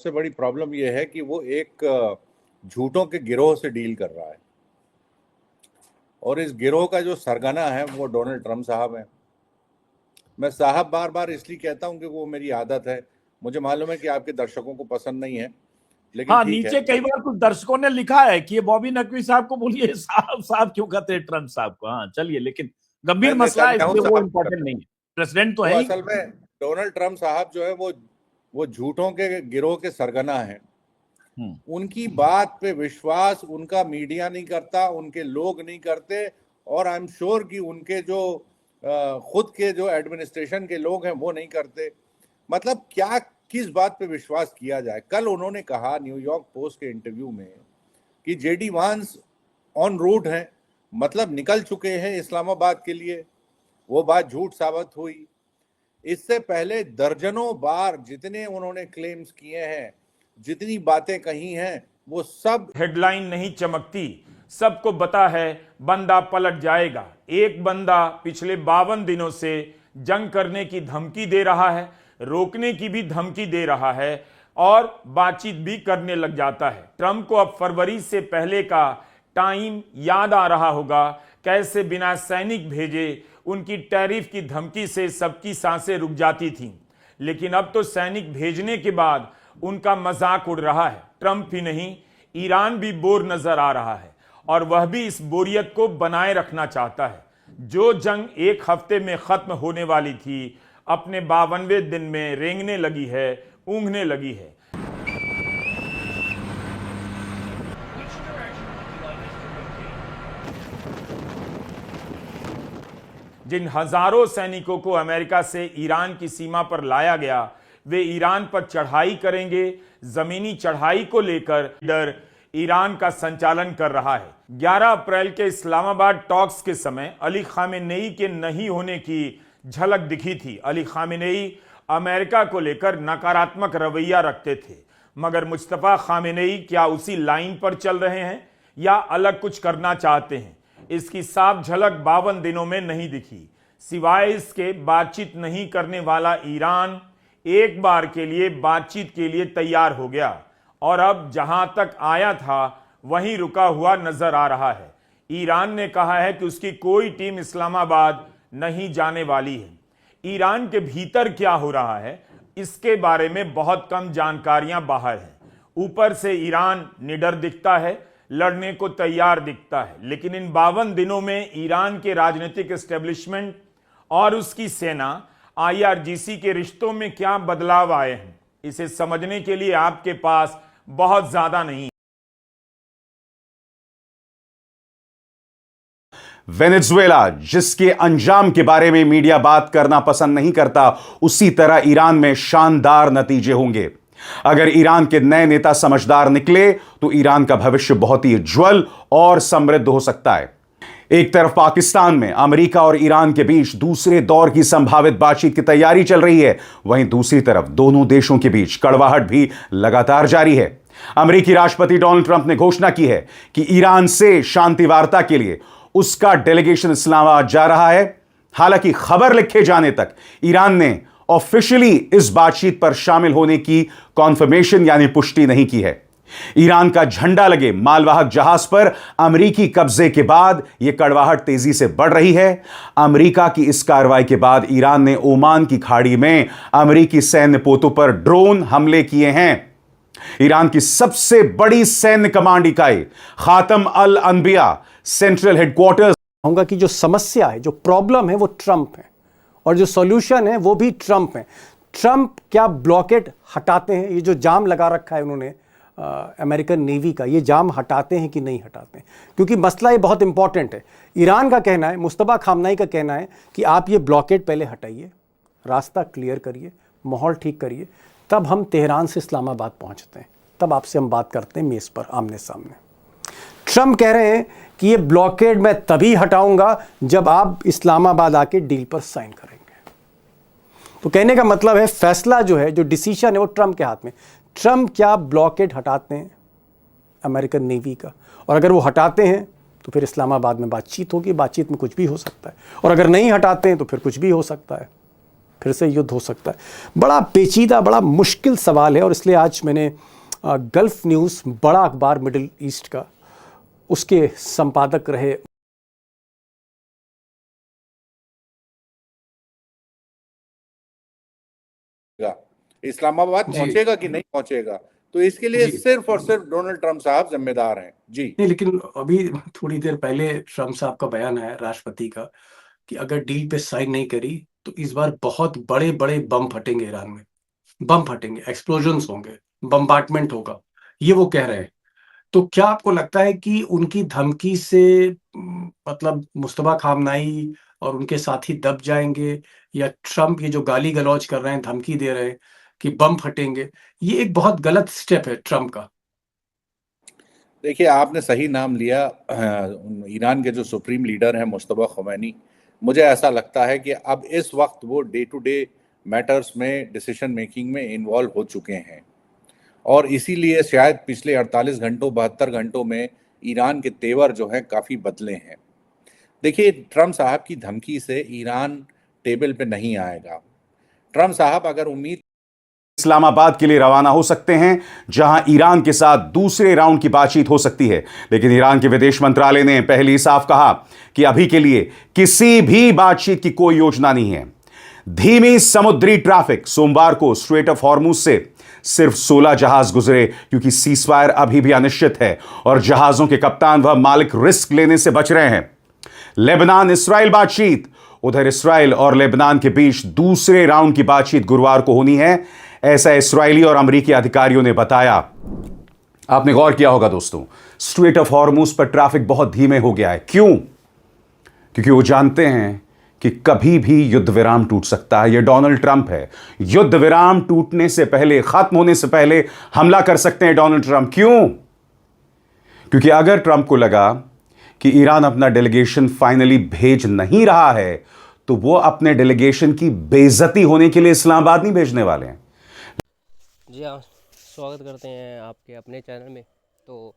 सबसे बड़ी प्रॉब्लम यह है कि वो एक झूठों के गिरोह से डील कर रहा है, और इस गिरोह का जो सरगना है वो डोनाल्ड ट्रंप साहब हैं। मैं साहब बार बार इसलिए कहता हूं कि वो मेरी आदत है। मुझे मालूम है कि आपके दर्शकों को पसंद नहीं है, लेकिन हाँ, ठीक है। नीचे कई बार कुछ दर्शकों ने लिखा है कि ये बॉबी नकवी साहब को बोलिए साहब साहब क्यों कहते हैं ट्रंप साहब को। हाँ चलिए, लेकिन गंभीर मैं मसला है नेतन्याहू इसलिए वो साहब को इम्पोर्टेंट कहता नहीं हूं। है, प्रेसिडेंट तो तो है ही। असल में डोनाल्ड ट्रंप साहब जो है वो झूठों के गिरोह के सरगना हैं। उनकी बात पे विश्वास उनका मीडिया नहीं करता, उनके लोग नहीं करते, और आई एम श्योर कि उनके जो खुद के जो एडमिनिस्ट्रेशन के लोग हैं वो नहीं करते। मतलब क्या, किस बात पे विश्वास किया जाए। कल उन्होंने कहा न्यूयॉर्क पोस्ट के इंटरव्यू में कि जेडी वांस ऑन रूट हैं, मतलब निकल चुके हैं इस्लामाबाद के लिए। वो बात झूठ साबित हुई। इससे पहले दर्जनों बार जितने उन्होंने क्लेम्स किए हैं, जितनी बातें कही हैं, वो सब हेडलाइन नहीं चमकती, सबको पता है बंदा पलट जाएगा। एक बंदा पिछले 52 दिनों से जंग करने की धमकी दे रहा है, रोकने की भी धमकी दे रहा है और बातचीत भी करने लग जाता है। ट्रंप को अब फरवरी से पहले का टाइम याद आ रहा होगा, कैसे बिना सैनिक भेजे उनकी टैरिफ की धमकी से सबकी सांसें रुक जाती थीं। लेकिन अब तो सैनिक भेजने के बाद उनका मजाक उड़ रहा है। ट्रंप ही नहीं, ईरान भी बोर नजर आ रहा है, और वह भी इस बोरियत को बनाए रखना चाहता है। जो जंग एक हफ्ते में खत्म होने वाली थी, अपने 52वें दिन में रेंगने लगी है, ऊँघने लगी है। जिन हजारों सैनिकों को अमेरिका से ईरान की सीमा पर लाया गया, वे ईरान पर चढ़ाई करेंगे। जमीनी चढ़ाई को लेकर डर ईरान का संचालन कर रहा है। 11 अप्रैल के इस्लामाबाद टॉक्स के समय अली खामेनेई के नहीं होने की झलक दिखी थी। अली खामेनेई अमेरिका को लेकर नकारात्मक रवैया रखते थे, मगर मुस्तफा खामेनेई क्या उसी लाइन पर चल रहे हैं या अलग कुछ करना चाहते हैं, इसकी साफ झलक 52 दिनों में नहीं दिखी। सिवाय इसके बातचीत नहीं करने वाला ईरान एक बार के लिए बातचीत के लिए तैयार हो गया, और अब जहां तक आया था वहीं रुका हुआ नजर आ रहा है। ईरान ने कहा है कि उसकी कोई टीम इस्लामाबाद नहीं जाने वाली है। ईरान के भीतर क्या हो रहा है, इसके बारे में बहुत कम जानकारियां बाहर हैं। ऊपर से ईरान निडर दिखता है, लड़ने को तैयार दिखता है, लेकिन इन 52 दिनों में ईरान के राजनीतिक एस्टेब्लिशमेंट और उसकी सेना IRGC के रिश्तों में क्या बदलाव आए हैं, इसे समझने के लिए आपके पास बहुत ज्यादा नहीं। वेनेजुएला जिसके अंजाम के बारे में मीडिया बात करना पसंद नहीं करता, उसी तरह ईरान में शानदार नतीजे होंगे। अगर ईरान के नए नेता समझदार निकले तो ईरान का भविष्य बहुत ही उज्जवल और समृद्ध हो सकता है। एक तरफ पाकिस्तान में अमेरिका और ईरान के बीच दूसरे दौर की संभावित बातचीत की तैयारी चल रही है, वहीं दूसरी तरफ दोनों देशों के बीच कड़वाहट भी लगातार जारी है। अमेरिकी राष्ट्रपति डोनाल्ड ट्रंप ने घोषणा की है कि ईरान से शांति वार्ता के लिए उसका डेलीगेशन इस्लामाबाद जा रहा है। हालांकि खबर लिखे जाने तक ईरान ने ऑफिशियली इस बातचीत पर शामिल होने की कॉन्फर्मेशन यानी पुष्टि नहीं की है। ईरान का झंडा लगे मालवाहक जहाज पर अमेरिकी कब्जे के बाद यह कड़वाहट तेजी से बढ़ रही है। अमेरिका की इस कार्रवाई के बाद ईरान ने ओमान की खाड़ी में अमेरिकी सैन्य पोतों पर ड्रोन हमले किए हैं। ईरान की सबसे बड़ी सैन्य कमांड इकाई खातम अल अनबिया सेंट्रल हेडक्वार्टर्स कहूंगा कि जो समस्या है, जो प्रॉब्लम है, वो ट्रंप है, और जो सॉल्यूशन है वो भी ट्रंप है। ट्रंप क्या ब्लॉकेट हटाते हैं, ये जो जाम लगा रखा है उन्होंने अमेरिकन नेवी का, ये जाम हटाते हैं कि नहीं हटाते हैं, क्योंकि मसला ये बहुत इंपॉर्टेंट है। ईरान का कहना है, मुस्तफा खामनाई का कहना है कि आप ये ब्लॉकेट पहले हटाइए, रास्ता क्लियर करिए, माहौल ठीक करिए, तब हम तेहरान से इस्लामाबाद पहुंचते हैं, तब आपसे हम बात करते हैं मेज़ पर आमने सामने। ट्रंप कह रहे हैं कि ये ब्लॉकेड मैं तभी हटाऊंगा जब आप इस्लामाबाद आके डील पर साइन करेंगे। तो कहने का मतलब है फैसला जो है, जो डिसीजन है, वो ट्रंप के हाथ में। ट्रंप क्या ब्लॉकेड हटाते हैं अमेरिकन नेवी का, और अगर वो हटाते हैं तो फिर इस्लामाबाद में बातचीत होगी, बातचीत में कुछ भी हो सकता है, और अगर नहीं हटाते हैं तो फिर कुछ भी हो सकता है। फिर से युद्ध हो सकता है? बड़ा पेचीदा, बड़ा मुश्किल सवाल है, और इसलिए आज मैंने गल्फ न्यूज़, बड़ा अखबार मिडिल ईस्ट का, उसके संपादक रहे इस्लामाबाद पहुंचेगा कि नहीं पहुंचेगा, तो इसके लिए सिर्फ और सिर्फ डोनाल्ड ट्रंप साहब जिम्मेदार हैं। जी नहीं, लेकिन अभी थोड़ी देर पहले ट्रंप साहब का बयान है, राष्ट्रपति का, कि अगर डील पे साइन नहीं करी तो इस बार बहुत बड़े बड़े बम फटेंगे ईरान में, बम फटेंगे, एक्सप्लोजन्स होंगे, बम्बार्टमेंट होगा, ये वो कह रहे हैं। तो क्या आपको लगता है कि उनकी धमकी से मतलब मुस्तफा खामनाई और उनके साथी दब जाएंगे, या ट्रंप ये जो गाली गलौज कर रहे हैं, धमकी दे रहे हैं कि बम फटेंगे, ये एक बहुत गलत स्टेप है ट्रंप का? देखिए, आपने सही नाम लिया। ईरान के जो सुप्रीम लीडर हैं मुस्तफा खमैनी, मुझे ऐसा लगता है कि अब इस वक्त वो डे टू डे मैटर्स में, डिसीजन मेकिंग में इन्वॉल्व हो चुके हैं, और इसीलिए शायद पिछले 48 घंटों 72 घंटों में ईरान के तेवर जो हैं काफ़ी बदले हैं। देखिए, ट्रंप साहब की धमकी से ईरान टेबल पे नहीं आएगा। ट्रंप साहब अगर उम्मीद इस्लामाबाद के लिए रवाना हो सकते हैं, जहां ईरान के साथ दूसरे राउंड की बातचीत हो सकती है, लेकिन ईरान के विदेश मंत्रालय ने पहले ही साफ कहा कि अभी के लिए किसी भी बातचीत की कोई योजना नहीं है। धीमी समुद्री ट्रैफिक, सोमवार को स्ट्रेट ऑफ हॉर्मुज से सिर्फ 16 जहाज गुजरे, क्योंकि सीजफायर अभी भी अनिश्चित है और जहाजों के कप्तान व मालिक रिस्क लेने से बच रहे हैं। लेबनान इसराइल बातचीत, उधर इसराइल और लेबनान के बीच दूसरे राउंड की बातचीत गुरुवार को होनी है, ऐसा इस्राएली और अमेरिकी अधिकारियों ने बताया। आपने गौर किया होगा दोस्तों, स्ट्रेट ऑफ हॉर्मुज पर ट्रैफिक बहुत धीमे हो गया है। क्यों? क्योंकि वो जानते हैं कि कभी भी युद्ध विराम टूट सकता है। यह डोनाल्ड ट्रंप है। युद्ध विराम टूटने से पहले, खत्म होने से पहले हमला कर सकते हैं डोनाल्ड ट्रंप। क्यों? क्योंकि अगर ट्रंप को लगा कि ईरान अपना डेलीगेशन फाइनली भेज नहीं रहा है, तो वो अपने डेलीगेशन की बेइज्जती होने के लिए इस्लामाबाद नहीं भेजने वाले हैं। जी हाँ, स्वागत करते हैं आपके अपने चैनल में। तो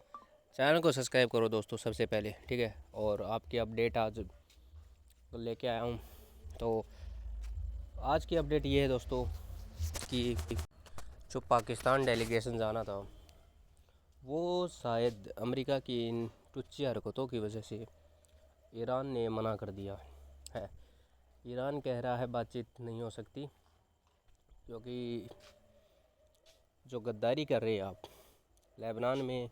चैनल को सब्सक्राइब करो दोस्तों सबसे पहले, ठीक है। और आपकी अपडेट आज लेके आया हूँ। तो आज की अपडेट ये है दोस्तों कि जो पाकिस्तान डेलीगेशन जाना था, वो शायद अमेरिका की इन टुच्ची हरकतों की वजह से ईरान ने मना कर दिया है। ईरान कह रहा है बातचीत नहीं हो सकती, क्योंकि जो गद्दारी कर रहे हैं आप, लेबनान में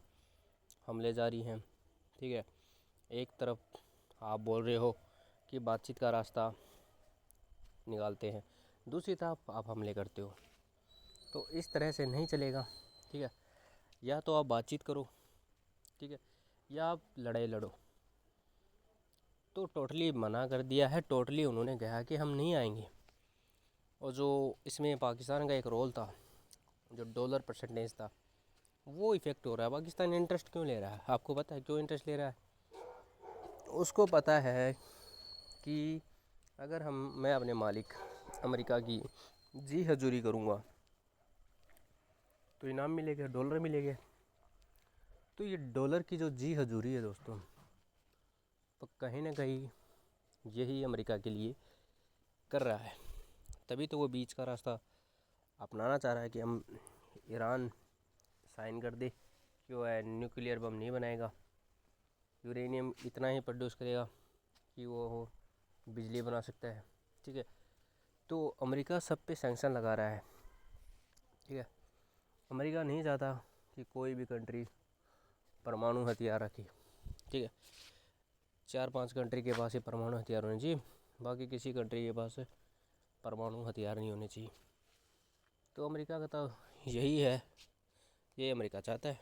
हमले जारी हैं, ठीक है। एक तरफ आप बोल रहे हो कि बातचीत का रास्ता निकालते हैं, दूसरी तरफ आप हमले करते हो। तो इस तरह से नहीं चलेगा, ठीक है। या तो आप बातचीत करो, ठीक है, या आप लड़ाई लड़ो। तो टोटली मना कर दिया है, टोटली उन्होंने कहा कि हम नहीं आएंगे। और जो इसमें पाकिस्तान का एक रोल था, जो डॉलर परसेंटेज था, वो इफ़ेक्ट हो रहा है। पाकिस्तान इंटरेस्ट क्यों ले रहा है? आपको पता है क्यों इंटरेस्ट ले रहा है? उसको पता है कि अगर मैं अपने मालिक अमेरिका की जी हजूरी करूँगा तो इनाम मिलेगा, डॉलर मिलेगा। तो ये डॉलर की जो जी हजूरी है दोस्तों, तो कहीं ना कहीं यही अमेरिका के लिए कर रहा है। तभी तो वो बीच का रास्ता अपनाना चाह रहा है कि हम ईरान साइन कर दे कि वो न्यूक्लियर बम नहीं बनाएगा, यूरेनियम इतना ही प्रोड्यूस करेगा कि वो बिजली बना सकता है, ठीक है। तो अमेरिका सब पे सैंक्शन लगा रहा है, ठीक है। अमेरिका नहीं चाहता कि कोई भी कंट्री परमाणु हथियार रखे, ठीक है। 4-5 कंट्री के पास ही परमाणु हथियार होने चाहिए, बाकी किसी कंट्री के पास परमाणु हथियार नहीं होने चाहिए। तो अमेरिका का तो यही है, ये अमेरिका चाहता है।